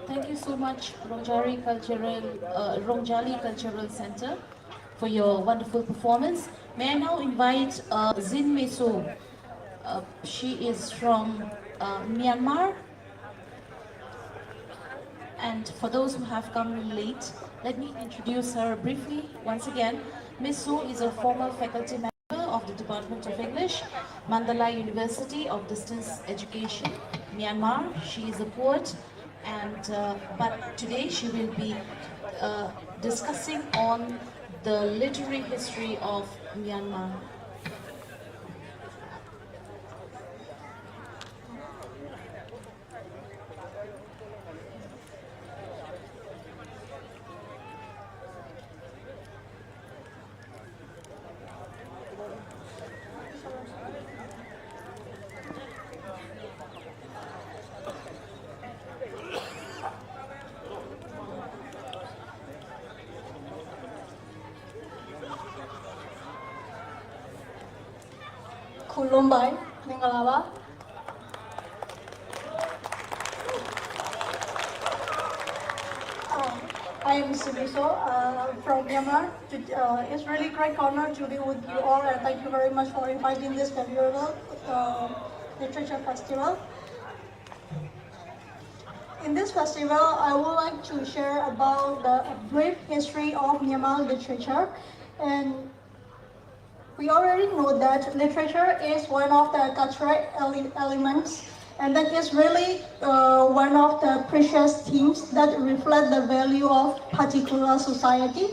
Thank you so much, Rongjali Cultural Center, for your wonderful performance. May I now invite Zin Meso. She is from Myanmar. And for those who have come late, let me introduce her briefly once again. Ms. Su is a former faculty member of the Department of English, Mandalay University of Distance Education, Myanmar. She is a poet, and but today she will be discussing on the literary history of Myanmar. Kulumbai, Mingalawa. I am Subiso from Myanmar. It's really great honor to be with you all, and thank you very much for inviting this valuable literature festival. In this festival, I would like to share about the brief history of Myanmar literature. And we already know that literature is one of the cultural elements, and that is really one of the precious themes that reflect the value of particular society.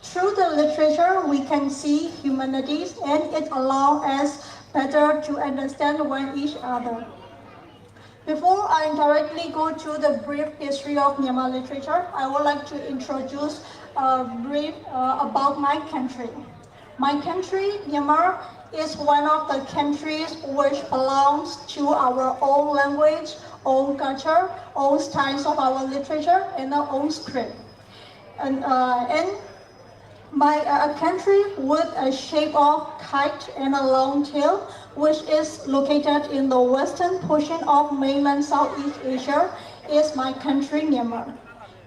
Through the literature, we can see humanities, and it allows us better to understand one each other. Before I directly go to the brief history of Myanmar literature, I would like to introduce brief about my country. My country, Myanmar, is one of the countries which belongs to our own language, own culture, own styles of our literature, and our own script. And my country with a shape of kite and a long tail, which is located in the western portion of mainland Southeast Asia, is my country, Myanmar.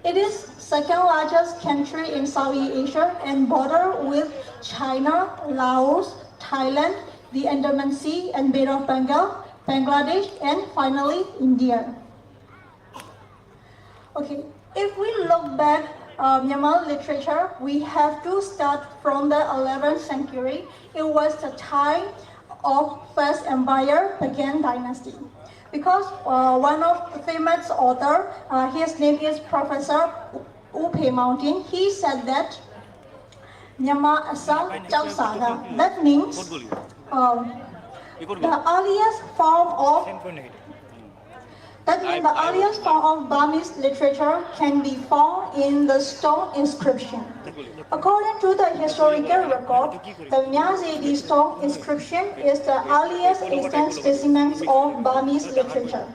It is second largest country in Southeast Asia and border with China, Laos, Thailand, the Andaman Sea and Bay of Bengal, Bangladesh, and finally India. Okay, if we look back Myanmar literature, we have to start from the 11th century. It was the time of First Empire Pagan dynasty. Because one of the famous author, his name is Professor Upe Mountain, he said that Myanmar Asal Chao Saga. That means the earliest form of Burmese literature can be found in the stone inscription. According to the historical record, the Myazedi stone inscription is the earliest extant specimen of Burmese literature.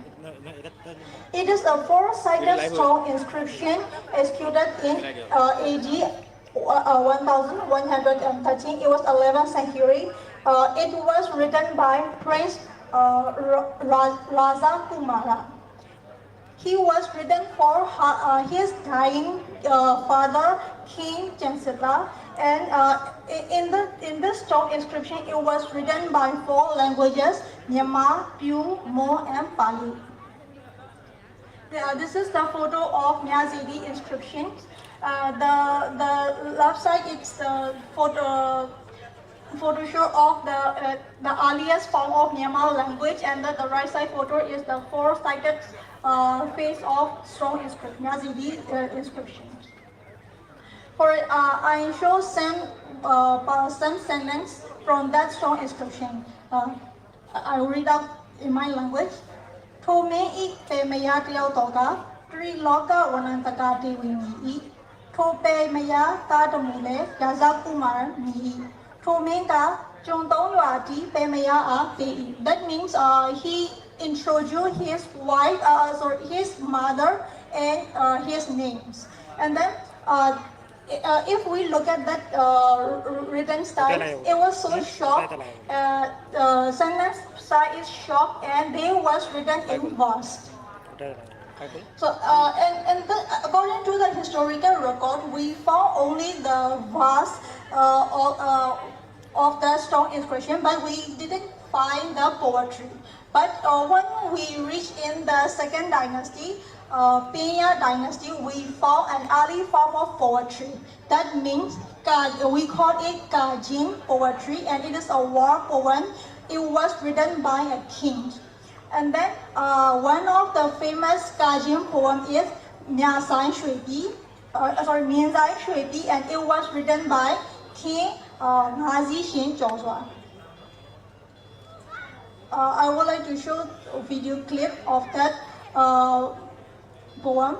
It is a four-sided stone inscription executed in AD 1113. It was 11th century. It was written by Prince Raja Kumara. He was written for his dying father, King Chansita, and in this stone inscription, it was written by four languages: Myanmar, Pyu, Mo, and Pali. This is the photo of Myazedi inscription. The left side is the photo show of the earliest form of Myanmar language, and the right side photo is the four-sided face of stone inscription, Myazedi inscription. I show some sentence from that stone inscription. I read out in my language. Thome I pe maya tiao toga, tri loka wanantaka te wini. Thope maya ta tamule yaza kumar ni. Thome ka chongtong yuati pe maya a pe. That means he introduced his wife, his mother, and his names. And then if we look at that written style, it was so short. Sentence style is short, and they was written in verse. So, according to the historical record, we found only the vase of the stone inscription, but we didn't find the poetry. But when we reached in the second dynasty, Penya dynasty, we found an early form of poetry. That means we call it Kajin poetry, and it is a war poem. It was written by a king. And then one of the famous Kajin poem is Mia San Shui Bi, Mian Zai Shui Bi, and it was written by King Ngazi Xin Zhozhuan. I would like to show a video clip of that poem.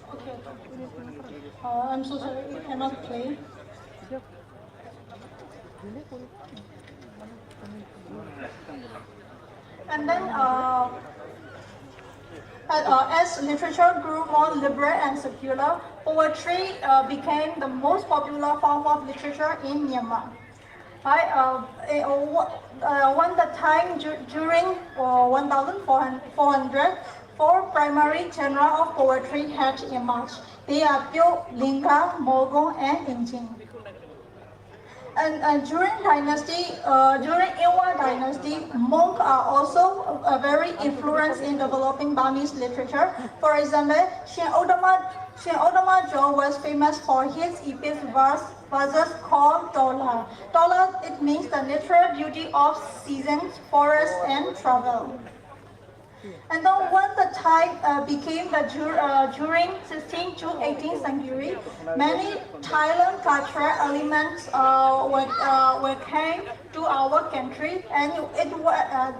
Okay. I'm so sorry, we cannot play. And then, as literature grew more liberal and secular, poetry became the most popular form of literature in Myanmar. One the time during 1400, four primary genres of poetry had emerged. They are Pyo, Lingka, Mogon, and Injing. And during Ilwa dynasty, monks are also very influenced in developing Burmese literature. For example, Shen Odama Jo was famous for his epic verses called Tola. Tola, it means the natural beauty of seasons, forests, and travel. And then when the time became during 16th to 18th century, many Thailand cultural elements were came to our country, and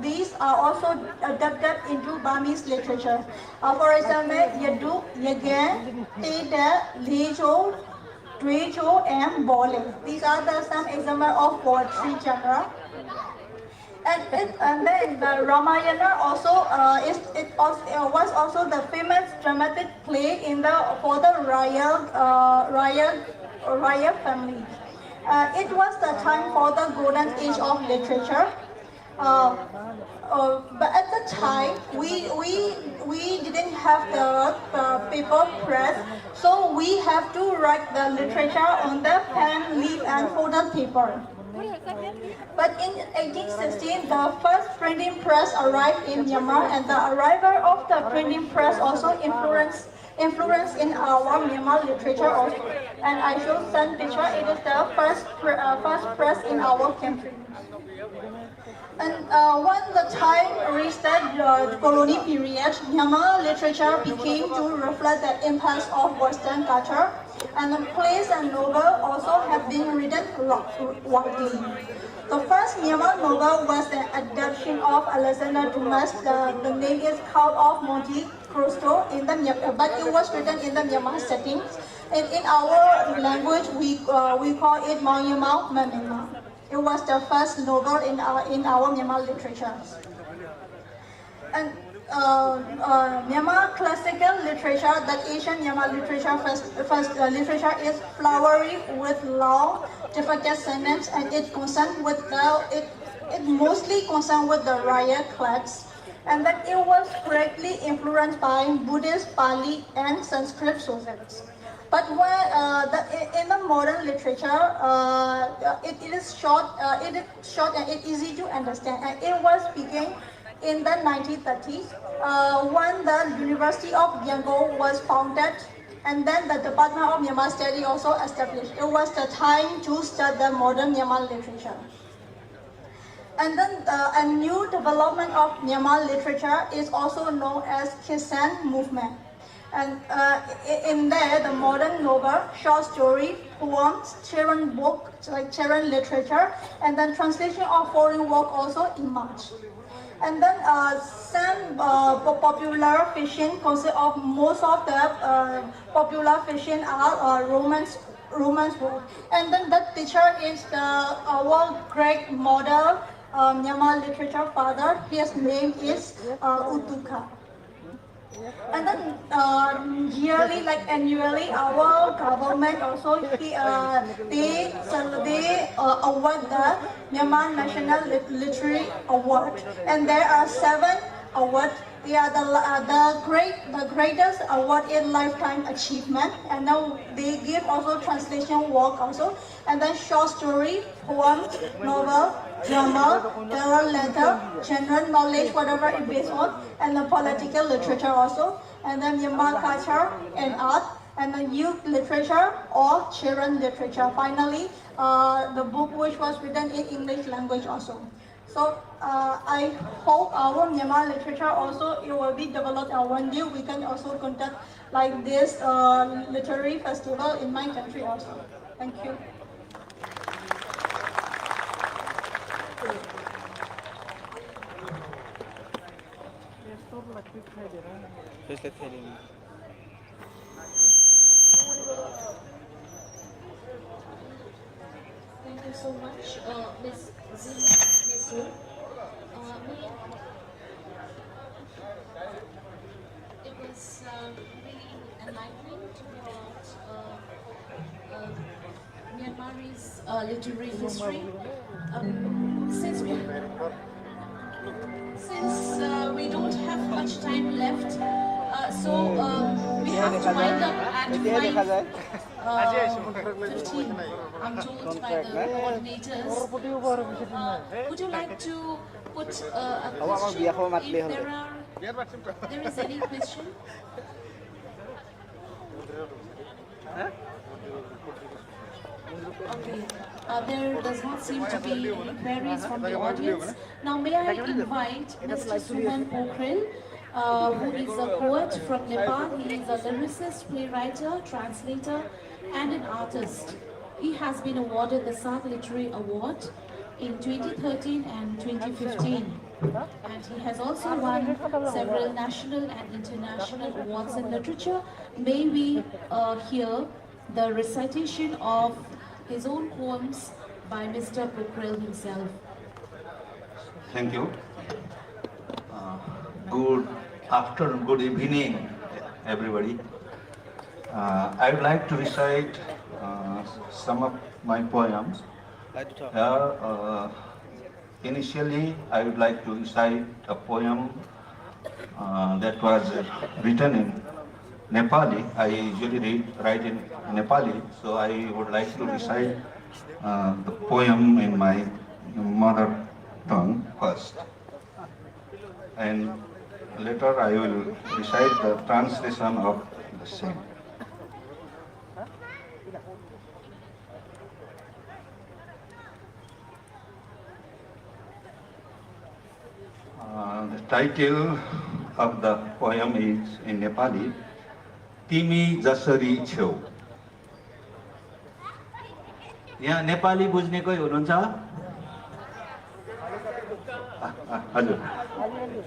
these are also adapted into Burmese literature. For example, Yadu, Yagan, Teda, Lejo, Dwejo, and Bole. These are some examples of poetry genre. And then the Ramayana also was also the famous dramatic play for the royal family. It was the time for the golden age of literature. But at the time, we didn't have the paper press, so we have to write the literature on the pen, leaf, and folded paper. But in 1816, the first printing press arrived in Myanmar, and the arrival of the printing press also influenced in our Myanmar literature also. And I show some picture. It is the first press in our country. And when the time reached the colonial period, Myanmar literature became to reflect the impact of Western culture, and the plays and novels also have been written widely. The first Myanmar novel was the adaptation of Alexander Dumas. The name is Count of Monte Cristo, but it was written in the Myanmar settings. And in our language, we call it Mauyamau Mamema. It was the first novel in our Myanmar literature. And Myanmar classical literature, that Asian Myanmar literature, literature is flowery with long, difficult sentences, and it mostly concerned with the riot class. and that it was greatly influenced by Buddhist, Pali, and Sanskrit sources. But when in the modern literature, it is short, and it easy to understand, and it was began in the 1930s when the University of Yangon was founded, and then the Department of Myanmar Study also established. It was the time to start the modern Myanmar literature. And then a new development of Myanmar literature is also known as Kisan movement. And in there, the modern novel, short story, poems, children book, like children literature, and then translation of foreign work also emerged. And then some popular fiction consist of most of the popular fiction are romance work. And then the teacher is our great model Myanmar literature father. His name is Utuka. And then yearly, like annually, our government also they award the Myanmar National Literary Award, and there are 7 awards. They are the greatest award in lifetime achievement, and now they give also translation work also, and then short story, poem, novel, drama, oral letter, general knowledge, whatever it based on, and the political literature also, and then Myanmar culture and art, and the youth literature or children literature. Finally, the book which was written in English language also. So I hope our Myanmar literature also it will be developed, and one day we can also conduct like this literary festival in my country also. Thank you. Thank you so much, Ms. Zin Mesu. It was really enlightening to know about Myanmar's literary history. Since we don't have much time left, so we have to wind up at 5:15. I'm told by the coordinators. Would you like to put a question if there is any question? Okay. There does not seem to be any queries from the audience. Now, may I invite Mr. Suman Pokhrel, who is a poet from Nepal. He is a lyricist, playwright, translator, and an artist. He has been awarded the SAG Literary Award in 2013 and 2015. And he has also won several national and international awards in literature. May we hear the recitation of his own poems by Mr. Pokhrel himself. Thank you. Good afternoon, good evening, everybody. I would like to recite some of my poems. Initially, I would like to recite a poem that was written in Nepali. I usually write in Nepali, so I would like to recite the poem in my mother tongue first. And later I will recite the translation of the same. The title of the poem is in Nepali, Timi Jasari Cheu. यहाँ नेपाली बुझ्ने कोही हुनुहुन्छ? हजुर,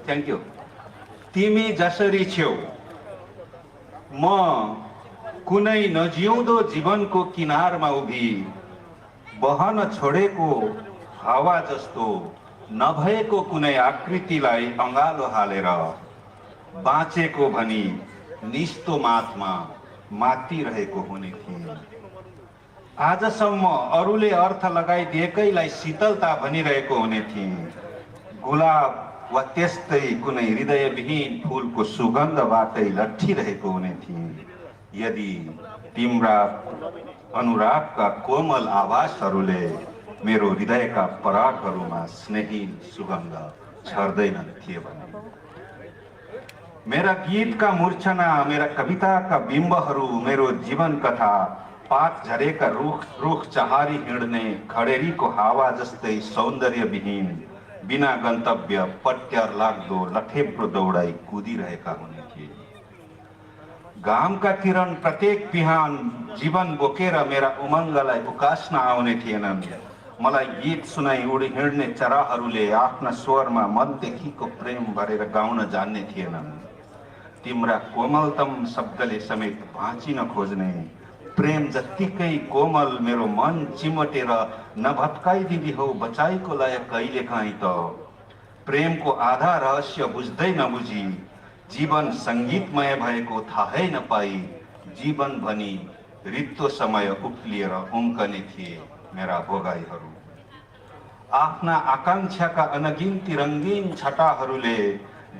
thank you. तिमी जसरी छेउ, म कुनै नजिउँदो जीवनको किनारमा उभि, बहन छोडेको हावा जस्तो नभएको कुनै आकृतिलाई अँगालो हालेर बाँचेको भनी निस्तो माथमा मातिरहेको हुने थिए। आजसम्म अरूले अर्थ लगाइदिएकैलाई शीतलता भनिरहेको हुने थिए। गुलाब वा त्यस्तै कुनै हृदयविहीन फुलको सुगन्धबाटै लट्ठिरहेको हुने थिए यदि तिम्रा अनुरागका कोमल आवाजहरूले मेरो हृदयका परागहरूमा स्नेही सुगन्ध छर्दैनन् थिए भने मेरा गीतका मूर्छना मेरा कविताका बिम्बहरू मेरो जीवन कथा पात झरेका रुख चहारी हिँड्ने खडेरीको हावा जस्तै सौन्दर्यविहीन बिना गन्तव्य पट्यार लाग्दो लठेप्रो दौडाई कुदिरहेका हुने थिए घामका किरण प्रत्येक बिहान जीवन बोकेर मेरा उमङ्गलाई उकास्न आउने थिएनन् मलाई गीत सुनाई उडी हिँड्ने चराहरूले आफ्ना स्वरमा मनदेखिको प्रेम भरेर गाउन जान्ने थिएनन् तिम्रा कोमलतम शब्दले समेत भाँचिन खोज्ने प्रेम जत्तिकै कोमल मेरो मन चिमटेर नभत्काइदिदी हो बचाइको लायक कहिलेकाहीँ त प्रेमको आधा रहस्य बुझ्दै नबुझी जीवन सङ्गीतमय भएको थाहै नपाई जीवन भनी रित्तो समय उक्लिएर उम्कने थिए मेरा भोगाईहरू आफ्ना आकाङ्क्षाका अनगिन्ती रङ्गीन छटाहरूले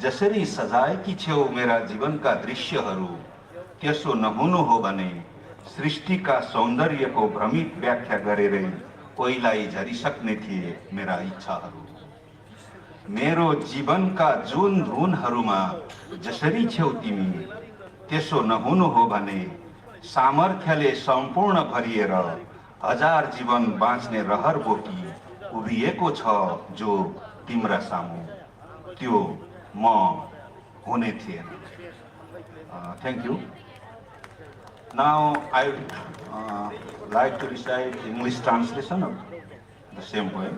जसरी सजाएकी छेउ मेरा जीवनका दृश्यहरू त्यसो नहुनु हो भने सृष्टिका सौन्दर्यको भ्रमित व्याख्या गरेरै कोहीलाई झरिसक्ने थिए मेरा इच्छाहरू मेरो जीवनका जुन धुनहरूमा जसरी छेउ तिमी त्यसो नहुनु हो भने सामर्थ्यले सम्पूर्ण भरिएर हजार जीवन बाँच्ने रहर बोकी उभिएको छ जो तिम्रा सामु त्यो म हुने थिएन thank you Now I would like to recite English translation of the same poem.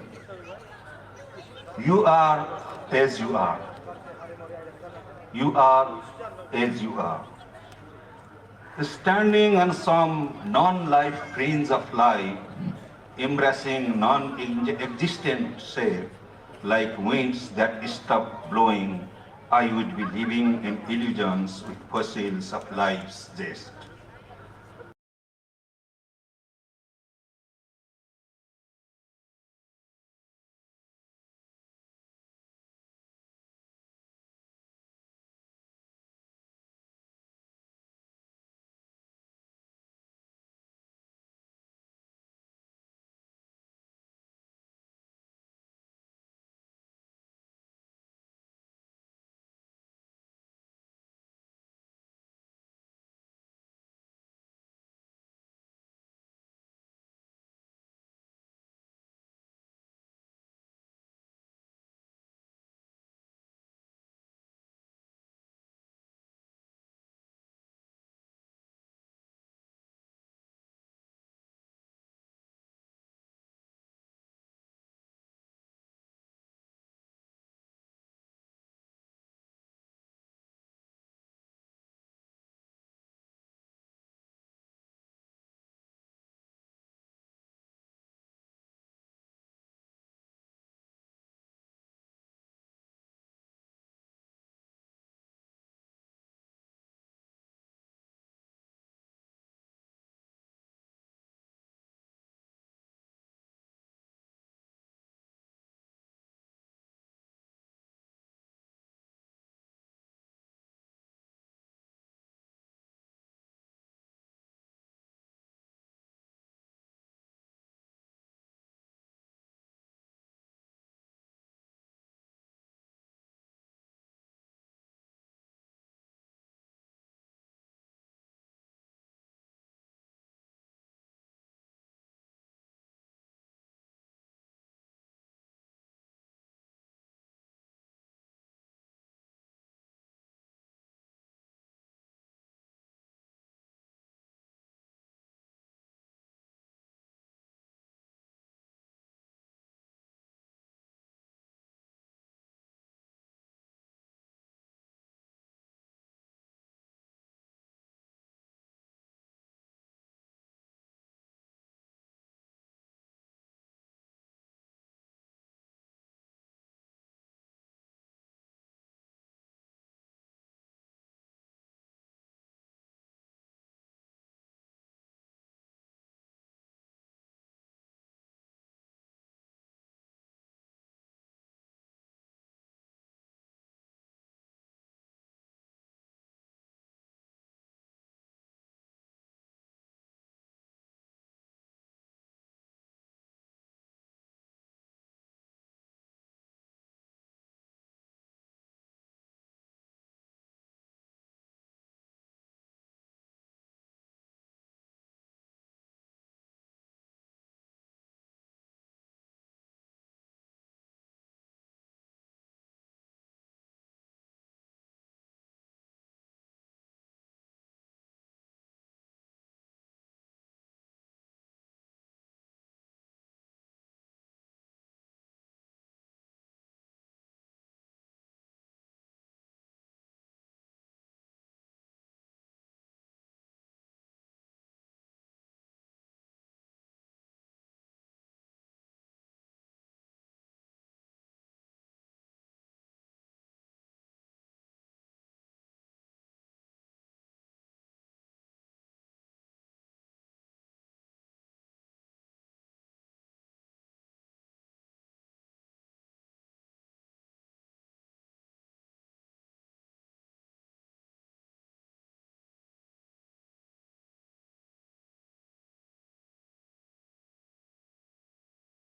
You are as you are. You are as you are. Standing on some non-life fringe of life, embracing non-existent shape, like winds that stop blowing, I would be living in illusions with fossils of life's zest.